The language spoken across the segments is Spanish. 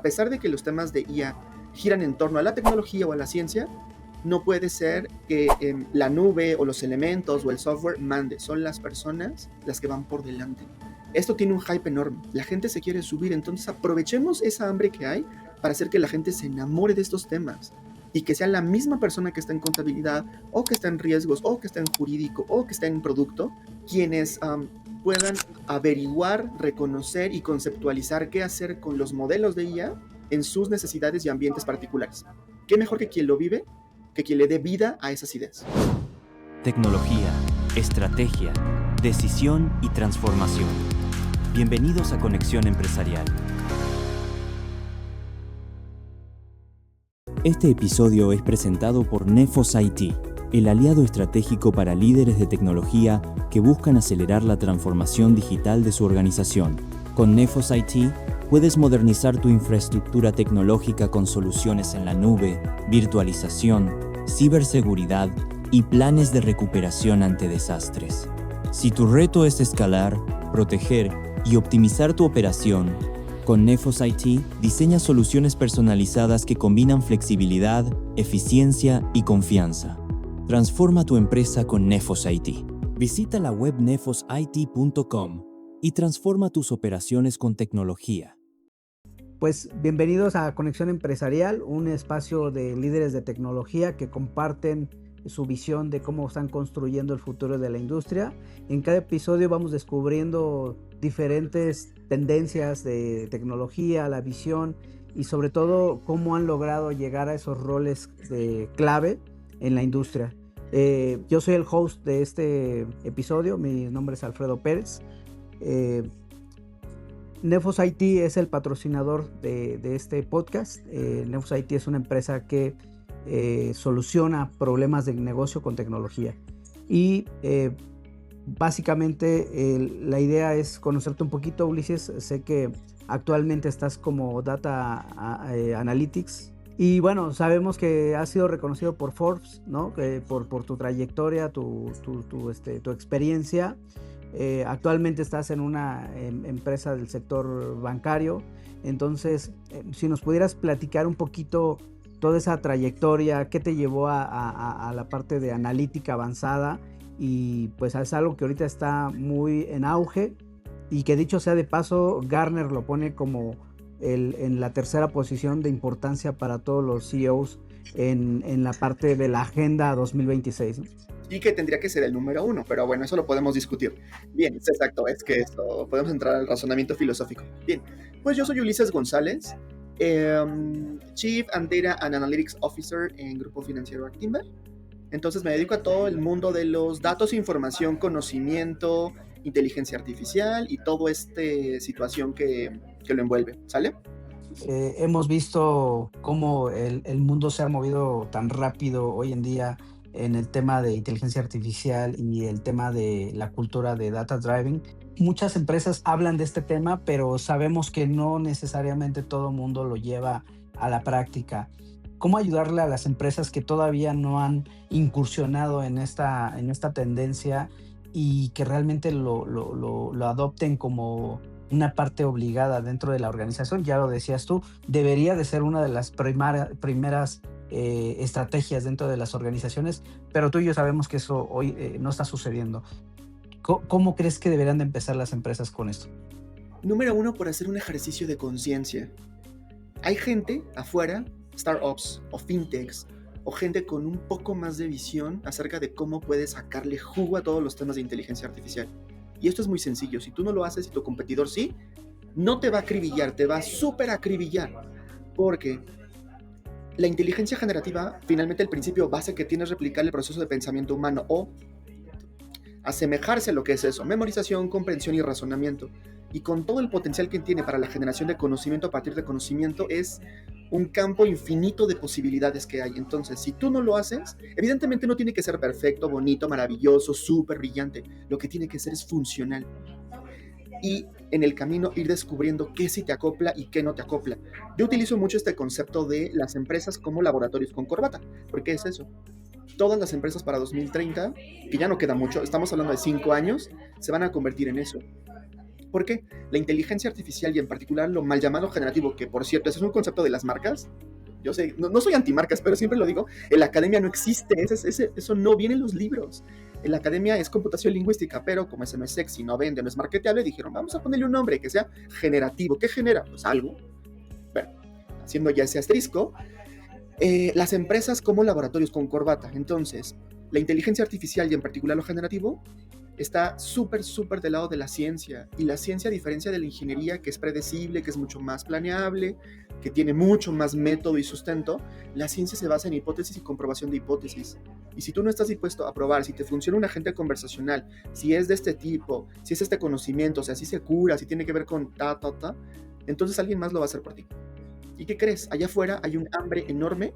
pesar de que los temas de IA giran en torno a la tecnología o a la ciencia, no puede ser que la nube o los elementos o el software mande. Son las personas las que van por delante. Esto tiene un hype enorme. La gente se quiere subir, entonces aprovechemos esa hambre que hay para hacer que la gente se enamore de estos temas y que sea la misma persona que está en contabilidad o que está en riesgos o que está en jurídico o que está en producto quienes puedan averiguar, reconocer y conceptualizar qué hacer con los modelos de IA en sus necesidades y ambientes particulares. ¿Qué mejor que quien lo vive, que quien le dé vida a esas ideas? Tecnología, estrategia, decisión y transformación. Bienvenidos a Conexión Empresarial. Este episodio es presentado por Nefos IT, el aliado estratégico para líderes de tecnología que buscan acelerar la transformación digital de su organización. Con Nefos IT, puedes modernizar tu infraestructura tecnológica con soluciones en la nube, virtualización, ciberseguridad y planes de recuperación ante desastres. Si tu reto es escalar, proteger y optimizar tu operación, con Nefos IT diseña soluciones personalizadas que combinan flexibilidad, eficiencia y confianza. Transforma tu empresa con Nefos IT. Visita la web nefosit.com y transforma tus operaciones con tecnología. Pues bienvenidos a Conexión Empresarial, un espacio de líderes de tecnología que comparten su visión de cómo están construyendo el futuro de la industria. En cada episodio vamos descubriendo diferentes tendencias de tecnología, la visión y sobre todo cómo han logrado llegar a esos roles de clave en la industria. Yo soy el host de este episodio, mi nombre es Alfredo Pérez. Nefos IT es el patrocinador de este podcast. Nefos IT es una empresa que soluciona problemas de negocio con tecnología. Y básicamente la idea es conocerte un poquito, Ulises. Sé que actualmente estás como Data Analytics. Y bueno, sabemos que has sido reconocido por Forbes, ¿no? Por tu trayectoria, tu experiencia. Actualmente estás en una empresa del sector bancario. Entonces, si nos pudieras platicar un poquito toda esa trayectoria, qué te llevó a la parte de analítica avanzada, y pues es algo que ahorita está muy en auge y que dicho sea de paso, Gartner lo pone como en la tercera posición de importancia para todos los CEOs en la parte de la Agenda 2026, ¿no? Y que tendría que ser el número 1, pero bueno, eso lo podemos discutir. Bien, es exacto, es que esto, podemos entrar al razonamiento filosófico. Bien, pues yo soy Ulises González, Chief and Data and Analytics Officer en Grupo Financiero Actinver. Entonces me dedico a todo el mundo de los datos, información, conocimiento, inteligencia artificial y toda esta situación que lo envuelve, ¿sale? Hemos visto cómo el mundo se ha movido tan rápido hoy en día en el tema de inteligencia artificial y el tema de la cultura de data driving. Muchas empresas hablan de este tema, pero sabemos que no necesariamente todo el mundo lo lleva a la práctica. ¿Cómo ayudarle a las empresas que todavía no han incursionado en esta tendencia y que realmente lo adopten como una parte obligada dentro de la organización? Ya lo decías tú, debería de ser una de las primeras estrategias dentro de las organizaciones, pero tú y yo sabemos que eso hoy no está sucediendo. ¿Cómo crees que deberían de empezar las empresas con esto? Número 1, por hacer un ejercicio de conciencia. Hay gente afuera, startups o fintechs, o gente con un poco más de visión acerca de cómo puedes sacarle jugo a todos los temas de inteligencia artificial. Y esto es muy sencillo. Si tú no lo haces y tu competidor sí, no te va a acribillar, te va a súper acribillar. Porque la inteligencia generativa, finalmente el principio base que tiene es replicar el proceso de pensamiento humano o asemejarse a lo que es eso, memorización, comprensión y razonamiento. Y con todo el potencial que tiene para la generación de conocimiento a partir de conocimiento, es un campo infinito de posibilidades que hay. Entonces, si tú no lo haces, evidentemente no tiene que ser perfecto, bonito, maravilloso, súper brillante. Lo que tiene que ser es funcional. Y en el camino ir descubriendo qué sí te acopla y qué no te acopla. Yo utilizo mucho este concepto de las empresas como laboratorios con corbata. ¿Por qué es eso? Todas las empresas para 2030, que ya no queda mucho, estamos hablando de 5 años, se van a convertir en eso. ¿Por qué? La inteligencia artificial y en particular lo mal llamado generativo, que por cierto, ese es un concepto de las marcas. Yo sé, no soy antimarcas, pero siempre lo digo, en la academia no existe, eso no viene en los libros. En la academia es computación lingüística, pero como eso no es sexy, no vende, no es marketeable, dijeron, vamos a ponerle un nombre que sea generativo. ¿Qué genera? Pues algo. Bueno, haciendo ya ese asterisco, las empresas como laboratorios con corbata. Entonces, la inteligencia artificial y en particular lo generativo está súper del lado de la ciencia. Y la ciencia, a diferencia de la ingeniería, que es predecible, que es mucho más planeable, que tiene mucho más método y sustento, la ciencia se basa en hipótesis y comprobación de hipótesis. Y si tú no estás dispuesto a probar si te funciona un agente conversacional, si es de este tipo, si es este conocimiento, o sea, si se cura, si tiene que ver con entonces alguien más lo va a hacer por ti. ¿Y qué crees? Allá afuera hay un hambre enorme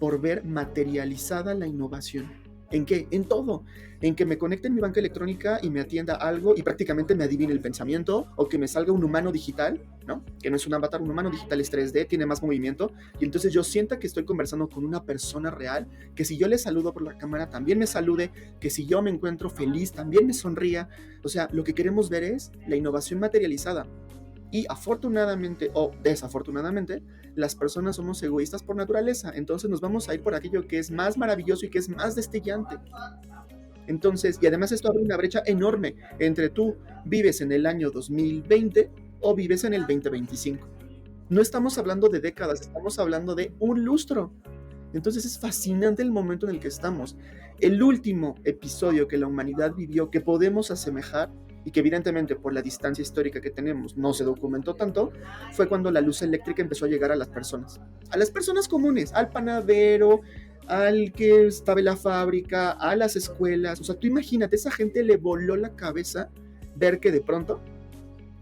por ver materializada la innovación. ¿En qué? En todo. En que me conecte en mi banca electrónica y me atienda algo y prácticamente me adivine el pensamiento, o que me salga un humano digital, ¿no? Que no es un avatar, un humano digital es 3D, tiene más movimiento, y entonces yo sienta que estoy conversando con una persona real, que si yo le saludo por la cámara también me salude, que si yo me encuentro feliz también me sonría. O sea, lo que queremos ver es la innovación materializada. Y afortunadamente o desafortunadamente, las personas somos egoístas por naturaleza, entonces nos vamos a ir por aquello que es más maravilloso y que es más destellante. Entonces, y además esto abre una brecha enorme entre tú vives en el año 2020 o vives en el 2025. No estamos hablando de décadas, estamos hablando de un lustro. Entonces es fascinante el momento en el que estamos. El último episodio que la humanidad vivió, que podemos asemejar, y que evidentemente por la distancia histórica que tenemos no se documentó tanto, fue cuando la luz eléctrica empezó a llegar a las personas comunes, al panadero, al que estaba en la fábrica, a las escuelas. O sea, tú imagínate, esa gente le voló la cabeza ver que de pronto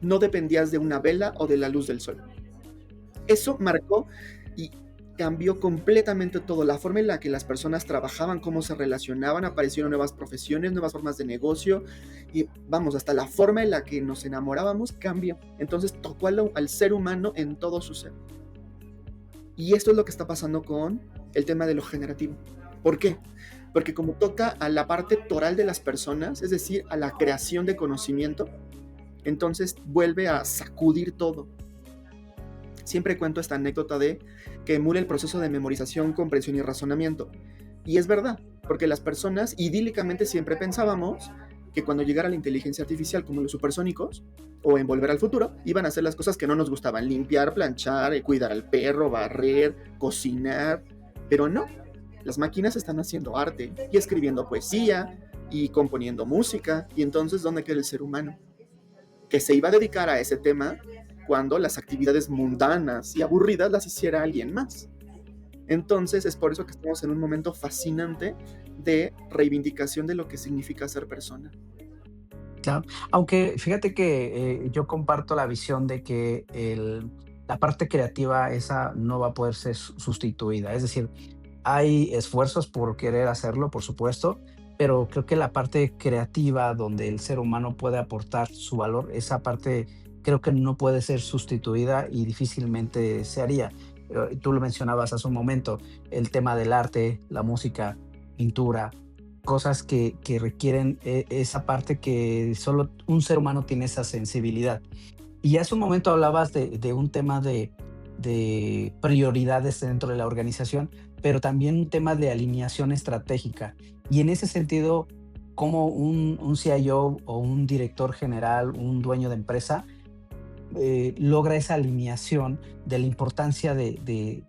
no dependías de una vela o de la luz del sol. Eso marcó y cambió completamente todo, la forma en la que las personas trabajaban, cómo se relacionaban, aparecieron nuevas profesiones, nuevas formas de negocio, y vamos, hasta la forma en la que nos enamorábamos cambió. Entonces tocó al ser humano en todo su ser. Y esto es lo que está pasando con el tema de lo generativo. ¿Por qué? Porque como toca a la parte toral de las personas, es decir, a la creación de conocimiento, entonces vuelve a sacudir todo. Siempre cuento esta anécdota de que emula el proceso de memorización, comprensión y razonamiento. Y es verdad, porque las personas idílicamente siempre pensábamos que cuando llegara la inteligencia artificial como los supersónicos, o en Volver al Futuro, iban a hacer las cosas que no nos gustaban, limpiar, planchar, cuidar al perro, barrer, cocinar, pero no. Las máquinas están haciendo arte y escribiendo poesía y componiendo música, y entonces ¿dónde queda el ser humano? Que se iba a dedicar a ese tema cuando las actividades mundanas y aburridas las hiciera alguien más. Entonces es por eso que estamos en un momento fascinante de reivindicación de lo que significa ser persona. Claro, aunque fíjate que yo comparto la visión de que la parte creativa esa no va a poder ser sustituida. Es decir, hay esfuerzos por querer hacerlo, por supuesto, pero creo que la parte creativa donde el ser humano puede aportar su valor, esa parte creo que no puede ser sustituida y difícilmente se haría. Tú lo mencionabas hace un momento, el tema del arte, la música, pintura, cosas que requieren esa parte que solo un ser humano tiene esa sensibilidad. Y hace un momento hablabas de un tema de prioridades dentro de la organización, pero también un tema de alineación estratégica. Y en ese sentido, como un CIO o un director general, un dueño de empresa, logra esa alineación de la importancia de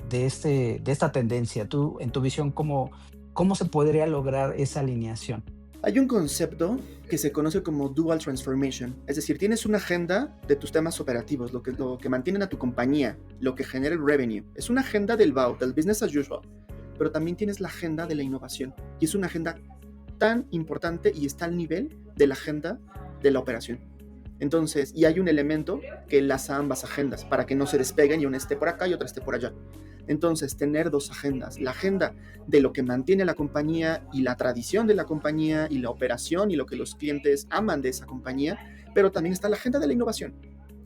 esta tendencia. Tú, en tu visión, ¿cómo se podría lograr esa alineación? Hay un concepto que se conoce como Dual Transformation, es decir, tienes una agenda de tus temas operativos, lo que mantienen a tu compañía, lo que genera el revenue. Es una agenda del BAU, del business as usual, pero también tienes la agenda de la innovación, y es una agenda tan importante y está al nivel de la agenda de la operación. Entonces, y hay un elemento que enlaza ambas agendas para que no se despeguen y una esté por acá y otra esté por allá. Entonces, tener dos agendas, la agenda de lo que mantiene la compañía y la tradición de la compañía y la operación y lo que los clientes aman de esa compañía, pero también está la agenda de la innovación.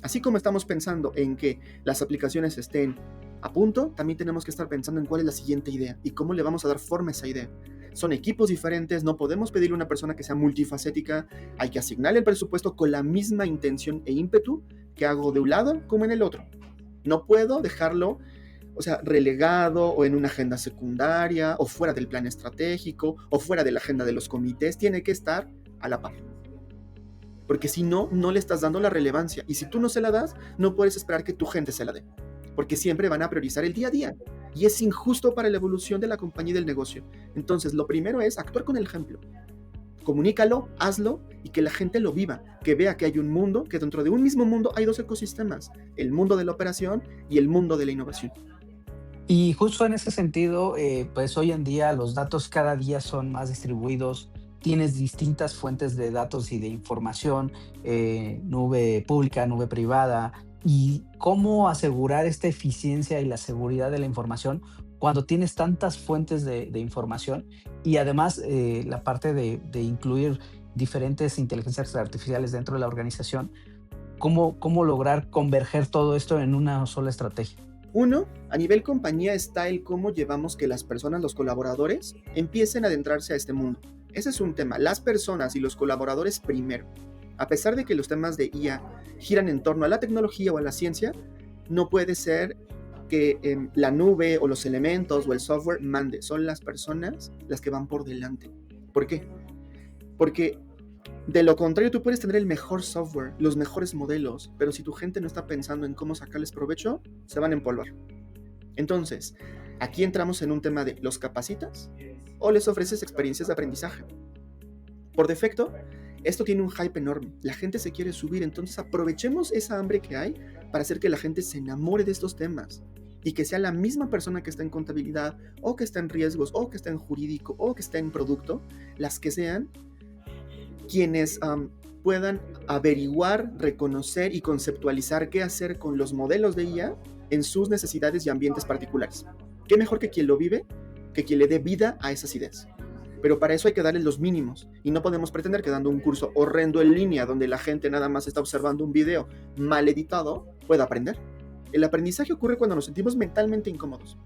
Así como estamos pensando en que las aplicaciones estén a punto, también tenemos que estar pensando en cuál es la siguiente idea y cómo le vamos a dar forma a esa idea. son equipos diferentes, no podemos pedirle a una persona que sea multifacética, hay que asignarle el presupuesto con la misma intención e ímpetu que hago de un lado como en el otro. No puedo dejarlo, relegado o en una agenda secundaria o fuera del plan estratégico o fuera de la agenda de los comités, tiene que estar a la par. Porque si no, no le estás dando la relevancia. Y si tú no se la das, no puedes esperar que tu gente se la dé. Porque siempre van a priorizar el día a día. Y es injusto para la evolución de la compañía y del negocio. Entonces, lo primero es actuar con el ejemplo. Comunícalo, hazlo y que la gente lo viva. Que vea que hay un mundo, que dentro de un mismo mundo hay dos ecosistemas. El mundo de la operación y el mundo de la innovación. Y justo en ese sentido, pues hoy en día los datos cada día son más distribuidos, tienes distintas fuentes de datos y de información, nube pública, nube privada, y cómo asegurar esta eficiencia y la seguridad de la información cuando tienes tantas fuentes de información y además la parte de incluir diferentes inteligencias artificiales dentro de la organización, cómo lograr converger todo esto en una sola estrategia. Uno, a nivel compañía está el cómo llevamos que las personas, los colaboradores, empiecen a adentrarse a este mundo. Ese es un tema, las personas y los colaboradores primero. A pesar de que los temas de IA giran en torno a la tecnología o a la ciencia, no puede ser que la nube o los elementos o el software mande. Son las personas las que van por delante. ¿Por qué? Porque de lo contrario, tú puedes tener el mejor software, los mejores modelos, pero si tu gente no está pensando en cómo sacarles provecho, se van a empolvar. Entonces, aquí entramos en un tema de ¿los capacitas o les ofreces experiencias de aprendizaje? Por defecto, esto tiene un hype enorme. La gente se quiere subir, entonces aprovechemos esa hambre que hay para hacer que la gente se enamore de estos temas y que sea la misma persona que está en contabilidad o que está en riesgos o que está en jurídico o que está en producto, las que sean, quienes puedan averiguar, reconocer y conceptualizar qué hacer con los modelos de IA en sus necesidades y ambientes particulares. ¿Qué mejor que quien lo vive, que quien le dé vida a esas ideas? Pero para eso hay que darles los mínimos y no podemos pretender que dando un curso horrendo en línea donde la gente nada más está observando un video mal editado, pueda aprender. El aprendizaje ocurre cuando nos sentimos mentalmente incómodos.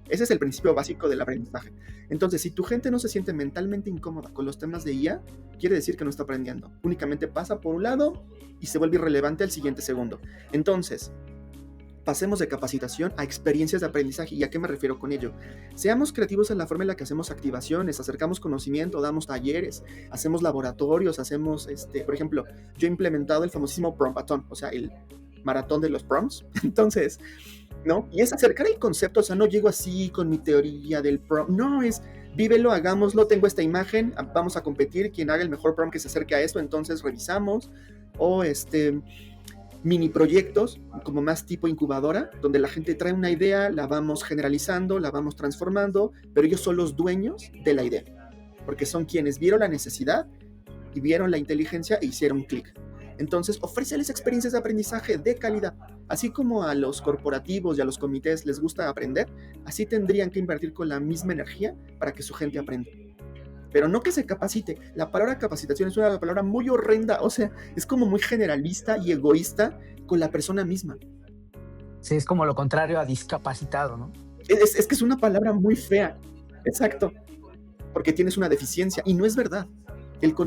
Ese es el principio básico del aprendizaje. Entonces, si tu gente no se siente mentalmente incómoda con los temas de IA, quiere decir que no está aprendiendo. Únicamente pasa por un lado y se vuelve irrelevante al siguiente segundo. Entonces, pasemos de capacitación a experiencias de aprendizaje. ¿Y a qué me refiero con ello? Seamos creativos en la forma en la que hacemos activaciones, acercamos conocimiento, damos talleres, hacemos laboratorios, hacemos, por ejemplo, yo he implementado el famosísimo prompathon, o sea, el maratón de los prompts. Entonces, ¿no? Y es acercar el concepto, no llego así con mi teoría del prompt, no, es vívelo, hagámoslo, tengo esta imagen, vamos a competir, quien haga el mejor prompt que se acerque a esto, entonces revisamos, o mini proyectos, como más tipo incubadora, donde la gente trae una idea, la vamos generalizando, la vamos transformando, pero ellos son los dueños de la idea, porque son quienes vieron la necesidad y vieron la inteligencia e hicieron clic. Entonces, ofréceles experiencias de aprendizaje de calidad. Así como a los corporativos y a los comités les gusta aprender, así tendrían que invertir con la misma energía para que su gente aprenda. Pero no que se capacite. La palabra capacitación es una palabra muy horrenda, o sea, es como muy generalista y egoísta con la persona misma. Sí, es como lo contrario a discapacitado, ¿no? Es que es una palabra muy fea. Exacto. Porque tienes una deficiencia. Y no es verdad.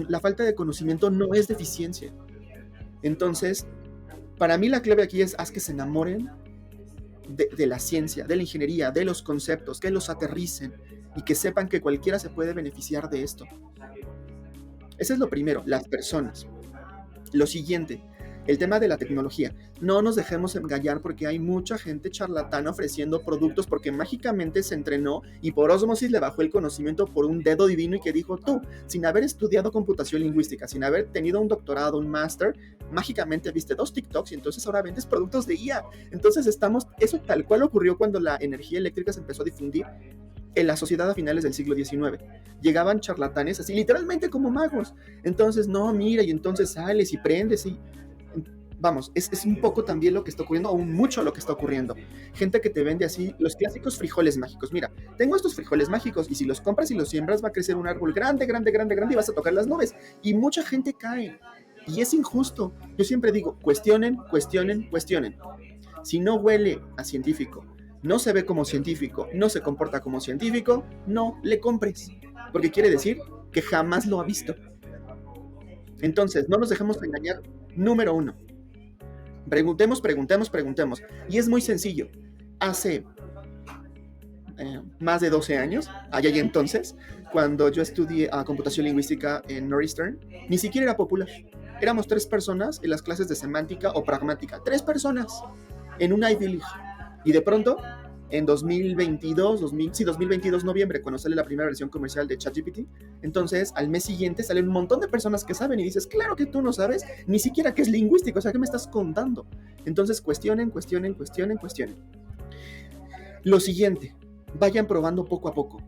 La falta de conocimiento no es deficiencia. Entonces, para mí la clave aquí es haz que se enamoren de la ciencia, de la ingeniería, de los conceptos, que los aterricen y que sepan que cualquiera se puede beneficiar de esto. Ese es lo primero, las personas. Lo siguiente, el tema de la tecnología. No nos dejemos engañar porque hay mucha gente charlatana ofreciendo productos porque mágicamente se entrenó y por ósmosis le bajó el conocimiento por un dedo divino y que dijo tú, sin haber estudiado computación lingüística, sin haber tenido un doctorado, un máster, mágicamente viste 2 TikToks y entonces ahora vendes productos de IA. Entonces eso tal cual ocurrió cuando la energía eléctrica se empezó a difundir en la sociedad a finales del siglo XIX. Llegaban charlatanes así, literalmente como magos. Entonces, no, mira, y entonces sales y prendes y... Vamos, es un poco también lo que está ocurriendo, aún mucho lo que está ocurriendo. Gente que te vende así los clásicos frijoles mágicos. Mira, tengo estos frijoles mágicos y si los compras y los siembras va a crecer un árbol grande, grande, grande, grande y vas a tocar las nubes. Y mucha gente cae. Y es injusto. Yo siempre digo, cuestionen, cuestionen, cuestionen. Si no huele a científico, no se ve como científico, no se comporta como científico, no le compres. porque quiere decir que jamás lo ha visto. Entonces, no nos dejemos engañar. Número 1, preguntemos. Y es muy sencillo. Hace más de 12 años, allá y entonces, cuando yo estudié computación lingüística en Northeastern, ni siquiera era popular. Éramos 3 personas en las clases de semántica o pragmática. 3 personas en un Ivy League. Y de pronto, en 2022 noviembre, cuando sale la primera versión comercial de ChatGPT, entonces al mes siguiente salen un montón de personas que saben y dices, claro que tú no sabes ni siquiera qué es lingüístico, o sea, ¿qué me estás contando? Entonces cuestionen. Lo siguiente, vayan probando poco a poco.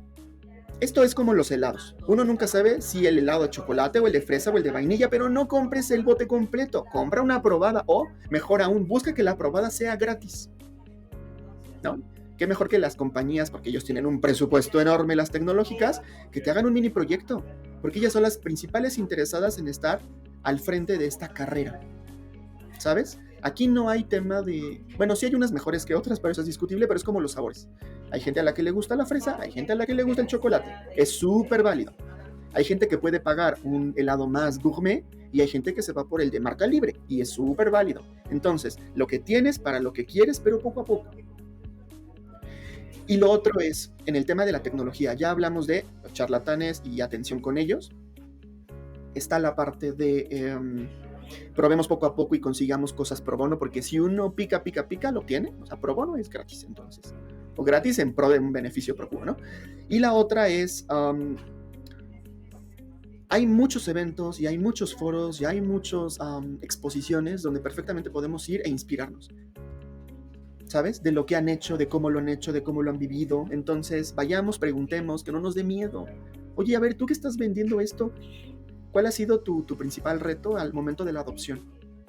Esto es como los helados. Uno nunca sabe si el helado de chocolate o el de fresa o el de vainilla, pero no compres el bote completo. Compra una probada o, mejor aún, busca que la probada sea gratis, ¿no? Qué mejor que las compañías, porque ellos tienen un presupuesto enorme, las tecnológicas, que te hagan un mini proyecto, porque ellas son las principales interesadas en estar al frente de esta carrera, ¿sabes? Aquí no hay tema de... Bueno, sí hay unas mejores que otras, pero eso es discutible, pero es como los sabores. Hay gente a la que le gusta la fresa, hay gente a la que le gusta el chocolate. Es súper válido. Hay gente que puede pagar un helado más gourmet y hay gente que se va por el de marca libre y es súper válido. Entonces, lo que tienes para lo que quieres, pero poco a poco. Y lo otro es, en el tema de la tecnología, ya hablamos de charlatanes y atención con ellos. Está la parte de... probemos poco a poco y consigamos cosas pro bono, porque si uno pica, lo obtiene. O sea, pro bono es gratis entonces. O gratis en pro de un beneficio pro quo, ¿no? Y la otra es... hay muchos eventos y hay muchos foros y hay muchas exposiciones donde perfectamente podemos ir e inspirarnos, ¿sabes? De lo que han hecho, de cómo lo han hecho, de cómo lo han vivido. Entonces, vayamos, preguntemos, que no nos dé miedo. Oye, a ver, ¿tú que estás vendiendo esto? ¿Cuál ha sido tu principal reto al momento de la adopción?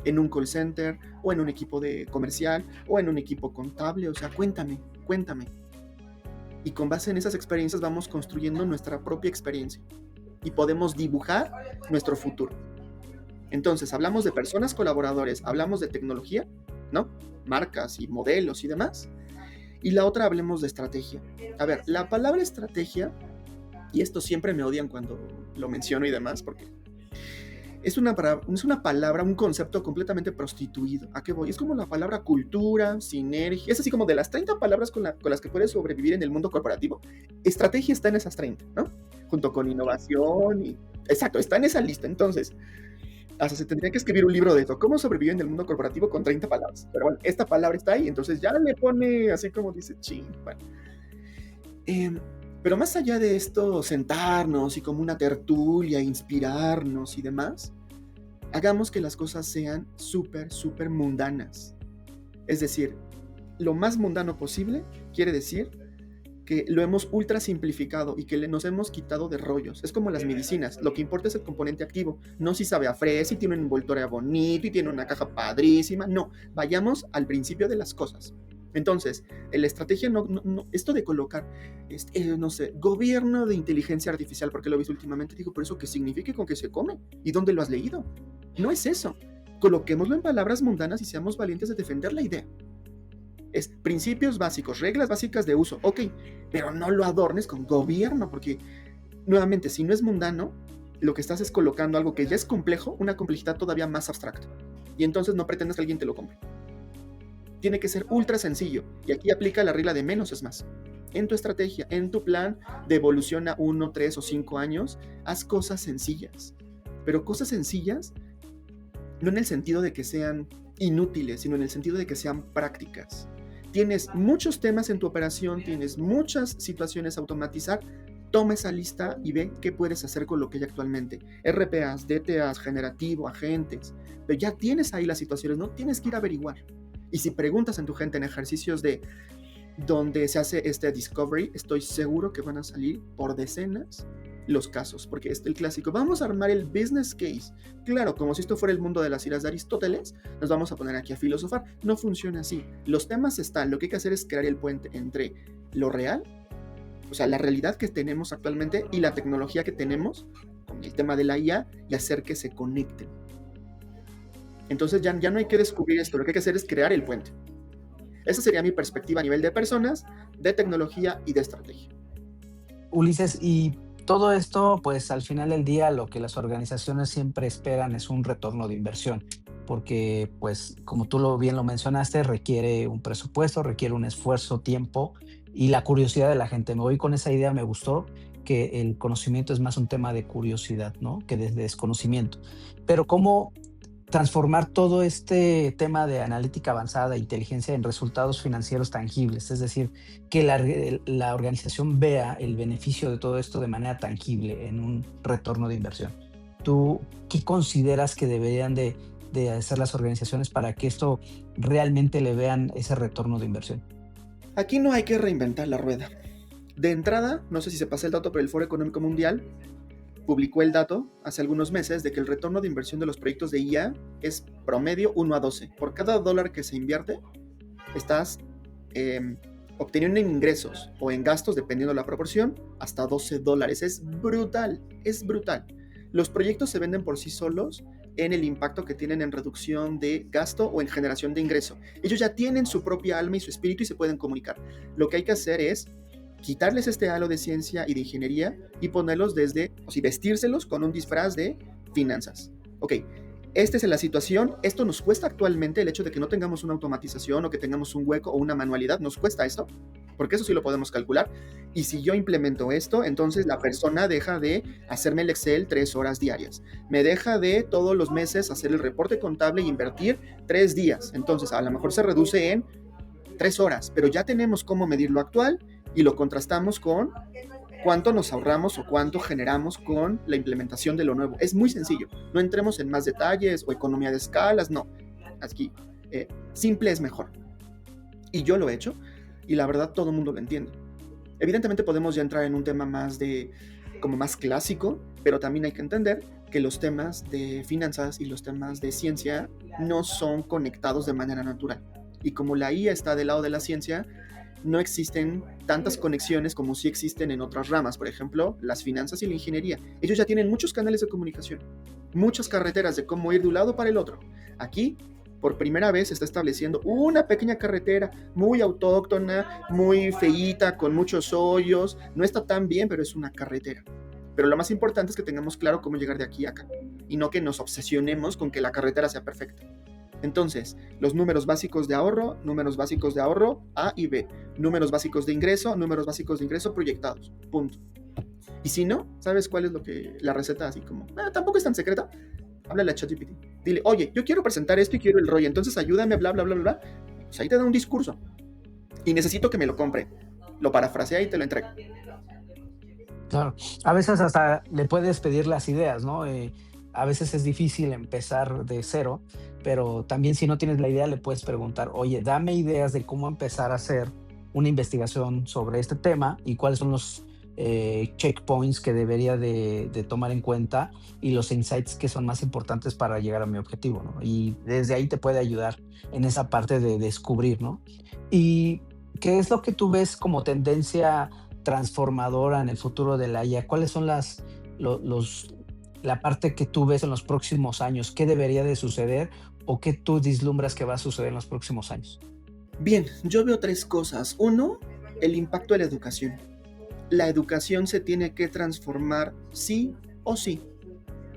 ¿En un call center? ¿O en un equipo de comercial? ¿O en un equipo contable? O sea, cuéntame. Y con base en esas experiencias vamos construyendo nuestra propia experiencia. Y podemos dibujar nuestro futuro. Entonces, hablamos de personas colaboradores, hablamos de tecnología, ¿no? Marcas y modelos y demás. Y la otra, hablemos de estrategia. A ver, la palabra estrategia, y esto siempre me odian cuando lo menciono y demás, porque es una palabra, un concepto completamente prostituido. ¿A qué voy? Es como la palabra cultura, sinergia, es así como de las 30 palabras con las que puedes sobrevivir en el mundo corporativo. Estrategia está en esas 30, ¿no? Junto con innovación y... Exacto, está en esa lista. Entonces, hasta se tendría que escribir un libro de eso, cómo sobrevivir en el mundo corporativo con 30 palabras. Pero bueno, esta palabra está ahí, entonces ya le pone así como dice, ching, bueno. Pero más allá de esto, sentarnos y como una tertulia, inspirarnos y demás, hagamos que las cosas sean súper mundanas. Es decir, lo más mundano posible quiere decir que lo hemos ultra simplificado y que nos hemos quitado de rollos. Es como las medicinas, lo que importa es el componente activo, no si sabe a fresa, si tiene un envoltorio bonito y tiene una caja padrísima, no, vayamos al principio de las cosas. Entonces, la estrategia no esto de colocar, no sé, gobierno de inteligencia artificial, porque lo he visto últimamente, digo, ¿pero eso qué significa? ¿Con qué se come? ¿Y dónde lo has leído? No es eso. Coloquémoslo en palabras mundanas y seamos valientes de defender la idea. Es principios básicos, reglas básicas de uso, ok, pero no lo adornes con gobierno, porque nuevamente, si no es mundano, lo que estás es colocando algo que ya es complejo, una complejidad todavía más abstracta. Y entonces no pretendas que alguien te lo compre. Tiene que ser ultra sencillo, y aquí aplica la regla de menos es más. En tu estrategia, en tu plan de evolución a 1, 3 o 5 años, haz cosas sencillas. Pero cosas sencillas, no en el sentido de que sean inútiles, sino en el sentido de que sean prácticas. Tienes muchos temas en tu operación, tienes muchas situaciones a automatizar, toma esa lista y ve qué puedes hacer con lo que hay actualmente. RPAs, DTAs, generativo, agentes, pero ya tienes ahí las situaciones, no tienes que ir a averiguar. Y si preguntas en tu gente en ejercicios de donde se hace este discovery, estoy seguro que van a salir por decenas los casos, porque es el clásico, vamos a armar el business case. Claro, como si esto fuera el mundo de las iras de Aristóteles, nos vamos a poner aquí a filosofar. No funciona así. Los temas están, lo que hay que hacer es crear el puente entre lo real, o sea, la realidad que tenemos actualmente y la tecnología que tenemos, con el tema de la IA, y hacer que se conecten. Entonces ya no hay que descubrir esto, lo que hay que hacer es crear el puente. Esa sería mi perspectiva a nivel de personas, de tecnología y de estrategia. Ulises, y Todo esto, pues al final del día, lo que las organizaciones siempre esperan es un retorno de inversión, porque, pues, como tú bien lo mencionaste, requiere un presupuesto, requiere un esfuerzo, tiempo y la curiosidad de la gente. Me voy con esa idea, me gustó que el conocimiento es más un tema de curiosidad, ¿no? Que de desconocimiento. Pero ¿cómo transformar todo este tema de analítica avanzada e inteligencia en resultados financieros tangibles? Es decir, que la organización vea el beneficio de todo esto de manera tangible en un retorno de inversión. ¿Tú qué consideras que deberían de hacer las organizaciones para que esto realmente le vean ese retorno de inversión? Aquí no hay que reinventar la rueda. De entrada, no sé si se pasa el dato, pero el Foro Económico Mundial publicó el dato hace algunos meses de que el retorno de inversión de los proyectos de IA es promedio 1 a 12. Por cada dólar que se invierte, estás obteniendo en ingresos o en gastos, dependiendo de la proporción, hasta $12. Es brutal, es brutal. Los proyectos se venden por sí solos en el impacto que tienen en reducción de gasto o en generación de ingreso. Ellos ya tienen su propia alma y su espíritu y se pueden comunicar. Lo que hay que hacer es quitarles este halo de ciencia y de ingeniería y ponerlos vestírselos con un disfraz de finanzas. Ok, esta es la situación, esto nos cuesta actualmente, el hecho de que no tengamos una automatización o que tengamos un hueco o una manualidad, nos cuesta esto, porque eso sí lo podemos calcular. Y si yo implemento esto, entonces la persona deja de hacerme el Excel 3 horas diarias, me deja de todos los meses hacer el reporte contable e invertir 3 días, entonces a lo mejor se reduce en 3 horas, pero ya tenemos cómo medir lo actual y lo contrastamos con cuánto nos ahorramos o cuánto generamos con la implementación de lo nuevo. Es muy sencillo, no entremos en más detalles o economía de escalas, no. Aquí, simple es mejor. Y yo lo he hecho y la verdad todo el mundo lo entiende. Evidentemente podemos ya entrar en un tema más clásico, pero también hay que entender que los temas de finanzas y los temas de ciencia no son conectados de manera natural. Y como la IA está del lado de la ciencia, no existen tantas conexiones como sí existen en otras ramas, por ejemplo, las finanzas y la ingeniería. Ellos ya tienen muchos canales de comunicación, muchas carreteras de cómo ir de un lado para el otro. Aquí, por primera vez, se está estableciendo una pequeña carretera muy autóctona, muy feíta, con muchos hoyos. No está tan bien, pero es una carretera. Pero lo más importante es que tengamos claro cómo llegar de aquí a acá y no que nos obsesionemos con que la carretera sea perfecta. Entonces, los números básicos de ahorro A y B, números básicos de ingreso proyectados, punto. Y si no, ¿sabes cuál es la receta? Así como, tampoco es tan secreta. Háblale a ChatGPT. Dile, oye, yo quiero presentar esto y quiero el rollo, entonces ayúdame, bla, bla, bla, bla. Pues ahí te da un discurso. Y necesito que me lo compre. Lo parafrasea y te lo entrega. Claro, a veces hasta le puedes pedir las ideas, ¿no? A veces es difícil empezar de cero, pero también si no tienes la idea le puedes preguntar, oye, dame ideas de cómo empezar a hacer una investigación sobre este tema y cuáles son los checkpoints que debería de tomar en cuenta y los insights que son más importantes para llegar a mi objetivo, ¿no? Y desde ahí te puede ayudar en esa parte de descubrir, ¿no? ¿Y qué es lo que tú ves como tendencia transformadora en el futuro de la IA? ¿Cuáles son la parte que tú ves en los próximos años? ¿Qué debería de suceder o qué tú vislumbras que va a suceder en los próximos años? Bien, yo veo 3 cosas. 1, el impacto de la educación. La educación se tiene que transformar sí o sí.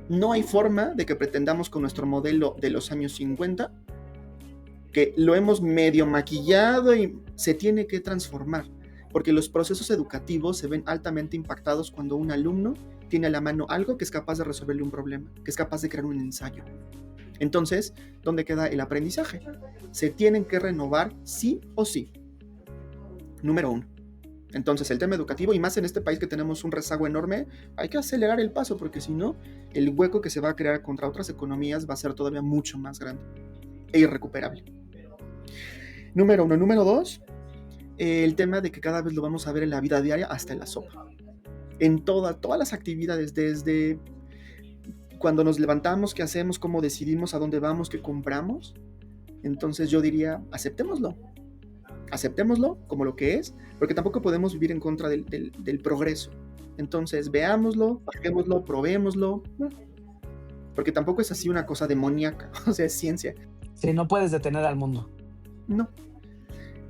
No hay forma de que pretendamos con nuestro modelo de los años 50, que lo hemos medio maquillado y se tiene que transformar, porque los procesos educativos se ven altamente impactados cuando un alumno tiene a la mano algo que es capaz de resolverle un problema, que es capaz de crear un ensayo. Entonces, ¿dónde queda el aprendizaje? Se tienen que renovar sí o sí. Número 1. Entonces, el tema educativo, y más en este país que tenemos un rezago enorme, hay que acelerar el paso, porque si no, el hueco que se va a crear contra otras economías va a ser todavía mucho más grande e irrecuperable. Número 1. Número 2, el tema de que cada vez lo vamos a ver en la vida diaria, hasta en la sopa. En todas las actividades, desde cuando nos levantamos, qué hacemos, cómo decidimos a dónde vamos, qué compramos. Entonces yo diría, aceptémoslo como lo que es, porque tampoco podemos vivir en contra del progreso. Entonces veámoslo, bajémoslo, probémoslo, porque tampoco es así una cosa demoníaca, o sea, es ciencia. Sí, no puedes detener al mundo. No.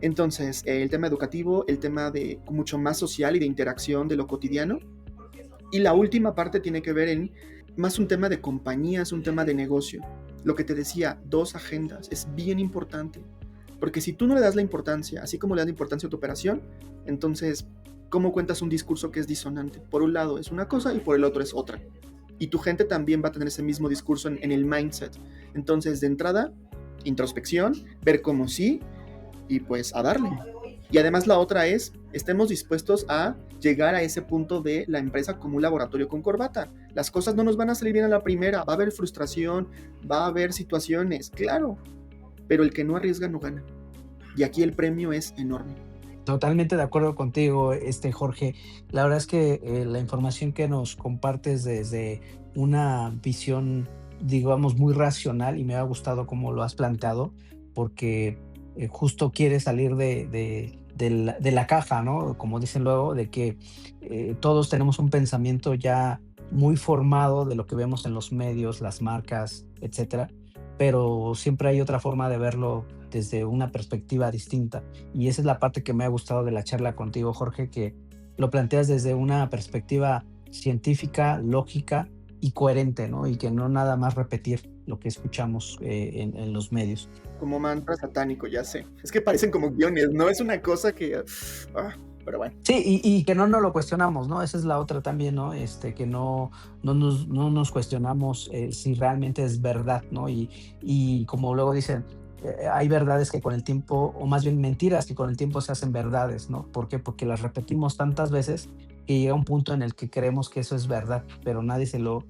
Entonces, el tema educativo, el tema de mucho más social y de interacción de lo cotidiano, Y la última parte tiene que ver en más un tema de compañía, es un tema de negocio. Lo que te decía, 2 agendas, es bien importante. Porque si tú no le das la importancia, así como le das la importancia a tu operación, entonces, ¿cómo cuentas un discurso que es disonante? Por un lado es una cosa y por el otro es otra. Y tu gente también va a tener ese mismo discurso en el mindset. Entonces, de entrada, introspección, ver cómo sí, y pues a darle. Y además la otra es, estemos dispuestos a llegar a ese punto de la empresa como un laboratorio con corbata. Las cosas no nos van a salir bien a la primera, va a haber frustración, va a haber situaciones, claro, pero el que no arriesga no gana. Y aquí el premio es enorme. Totalmente de acuerdo contigo, Jorge. La verdad es que la información que nos compartes desde una visión, digamos, muy racional, y me ha gustado cómo lo has planteado, porque justo quieres salir de la caja, ¿no? Como dicen luego, de que todos tenemos un pensamiento ya muy formado de lo que vemos en los medios, las marcas, etcétera, pero siempre hay otra forma de verlo desde una perspectiva distinta. Y esa es la parte que me ha gustado de la charla contigo, Jorge, que lo planteas desde una perspectiva científica, lógica y coherente, ¿no? Y que no nada más repetir lo que escuchamos en los medios. Como mantra satánico, ya sé. Es que parecen como guiones, ¿no? Es una cosa que... pero bueno. Sí, y que no nos lo cuestionamos, ¿no? Esa es la otra también, ¿no? Que no nos cuestionamos si realmente es verdad, ¿no? Y como luego dicen, hay verdades que con el tiempo, o más bien mentiras que con el tiempo se hacen verdades, ¿no? ¿Por qué? Porque las repetimos tantas veces que llega un punto en el que creemos que eso es verdad, pero nadie se lo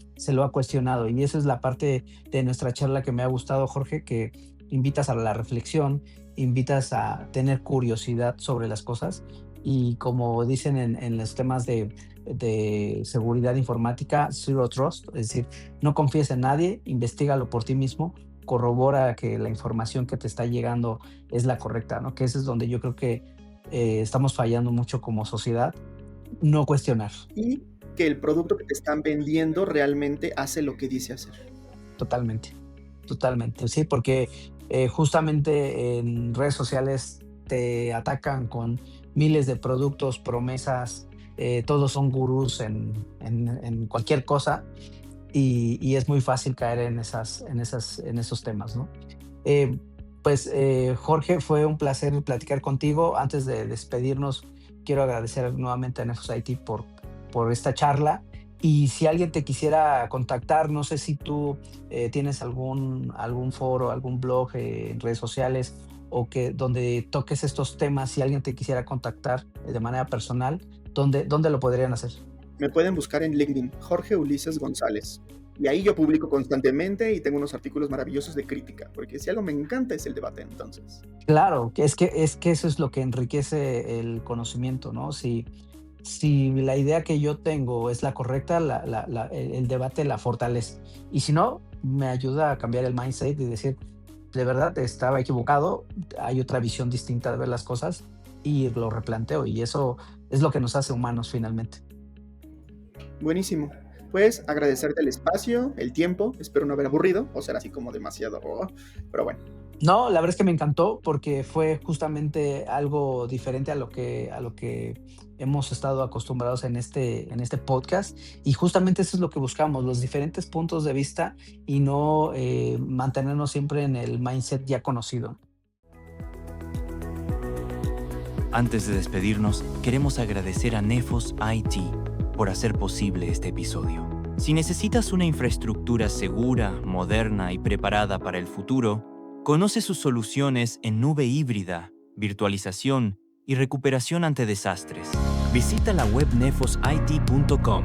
ha cuestionado. Y esa es la parte de nuestra charla que me ha gustado, Jorge, que invitas a la reflexión, invitas a tener curiosidad sobre las cosas. Y como dicen en los temas de seguridad informática, zero trust, es decir, no confíes en nadie, investígalo por ti mismo, corrobora que la información que te está llegando es la correcta, ¿no? Que ese es donde yo creo que estamos fallando mucho como sociedad, no cuestionar. Y que el producto que te están vendiendo realmente hace lo que dice hacer. Totalmente, sí, porque justamente en redes sociales te atacan con miles de productos, promesas, todos son gurús en cualquier cosa, y es muy fácil caer en esos temas, ¿no? Jorge, fue un placer platicar contigo. Antes de despedirnos, quiero agradecer nuevamente a Nefos IT por esta charla. Y si alguien te quisiera contactar, no sé si tú tienes algún foro, algún blog en redes sociales, o que donde toques estos temas, si alguien te quisiera contactar de manera personal, ¿dónde lo podrían hacer? Me pueden buscar en LinkedIn, Jorge Ulises González. Y ahí yo publico constantemente y tengo unos artículos maravillosos de crítica, porque si algo me encanta es el debate, entonces. Claro, es que eso es lo que enriquece el conocimiento, ¿no? Si la idea que yo tengo es la correcta, el debate la fortalece. Y si no, me ayuda a cambiar el mindset y decir, de verdad estaba equivocado, hay otra visión distinta de ver las cosas, y lo replanteo, y eso es lo que nos hace humanos finalmente. Buenísimo. Pues agradecerte el espacio, el tiempo, espero no haber aburrido o ser así como demasiado, pero bueno. No, la verdad es que me encantó porque fue justamente algo diferente a lo que hemos estado acostumbrados en este podcast, y justamente eso es lo que buscamos, los diferentes puntos de vista, y no mantenernos siempre en el mindset ya conocido. Antes de despedirnos, queremos agradecer a Nefos IT por hacer posible este episodio. Si necesitas una infraestructura segura, moderna y preparada para el futuro, conoce sus soluciones en nube híbrida, virtualización y recuperación ante desastres. Visita la web nefosit.com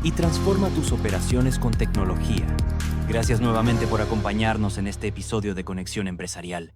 y transforma tus operaciones con tecnología. Gracias nuevamente por acompañarnos en este episodio de Conexión Empresarial.